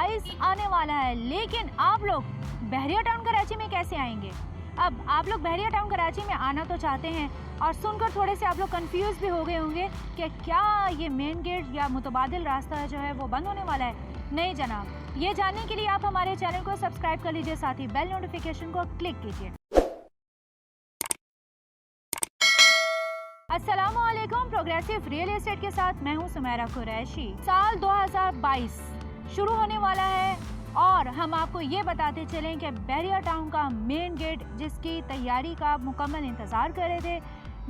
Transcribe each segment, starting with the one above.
2022 आने वाला है, लेकिन आप लोग बहरिया टाउन कराची में कैसे आएंगे? अब आप लोग बहरिया टाउन कराची में आना तो चाहते हैं और सुनकर थोड़े से आप लोग कंफ्यूज भी हो गए होंगे कि क्या ये मेन गेट या मुतबादिल रास्ता जो है वो बंद होने वाला है। नहीं जनाब, ये जानने के लिए आप हमारे चैनल को सब्सक्राइब कर लीजिए, साथ ही बेल नोटिफिकेशन को क्लिक कीजिए। अस्सलामुअलैकुम, प्रोग्रेसिव रियल एस्टेट के साथ मैं हूं सुमेरा कुरैशी। साल 2022 शुरू होने वाला है और हम आपको ये बताते चलें कि बहरिया टाउन का मेन गेट जिसकी तैयारी का आप मुकम्मल इंतज़ार कर रहे थे,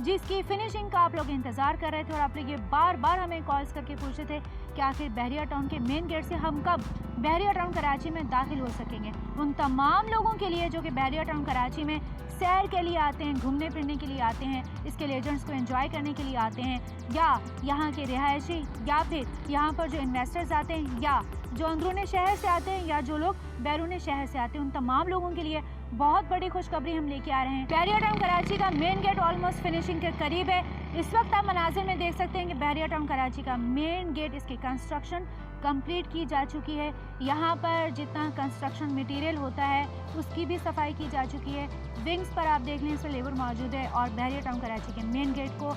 जिसकी फिनिशिंग का आप लोग इंतज़ार कर रहे थे और आप लोग ये बार बार हमें कॉल्स करके पूछते थे कि आखिर बहरिया टाउन के मेन गेट से हम कब बहरिया टाउन कराची में दाखिल हो सकेंगे। उन तमाम लोगों के लिए जो कि बहरिया टाउन कराची में सैर के लिए आते हैं, घूमने फिरने के लिए आते हैं, इसके लेजेंड्स को एंजॉय करने के लिए आते हैं, या यहाँ के रिहायशी, या फिर यहाँ पर जो इन्वेस्टर्स आते हैं, या जो अंदरूनी शहर से आते हैं, या जो लोग बैरूनी शहर से आते हैं, उन तमाम लोगों के लिए बहुत बड़ी खुशखबरी हम लेके आ रहे हैं। बहरिया टाउन कराची का मेन गेट ऑलमोस्ट फिनिशिंग के करीब है। इस वक्त आप मनाजिर में देख सकते हैं कि बहरिया टाउन कराची का मेन गेट, इसकी कंस्ट्रक्शन कंप्लीट की जा चुकी है। यहाँ पर जितना कंस्ट्रक्शन मटेरियल होता है उसकी भी सफाई की जा चुकी है। विंग्स पर आप देख लें, इसमें लेबर मौजूद है और बहरिया टाउन कराची के मेन गेट को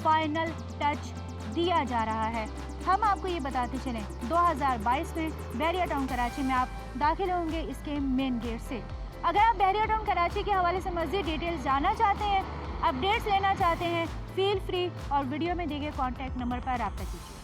फाइनल टच दिया जा रहा है। हम आपको ये बताते चलें, 2022 में बहरिया टाउन कराची में आप दाखिल होंगे इसके मेन गेट से। अगर आप बहरिया टाउन कराची के हवाले से मज़ीद डिटेल्स जानना चाहते हैं, अपडेट्स लेना चाहते हैं, फील फ्री और वीडियो में दिए गए कॉन्टैक्ट नंबर पर रब्ता कीजिए।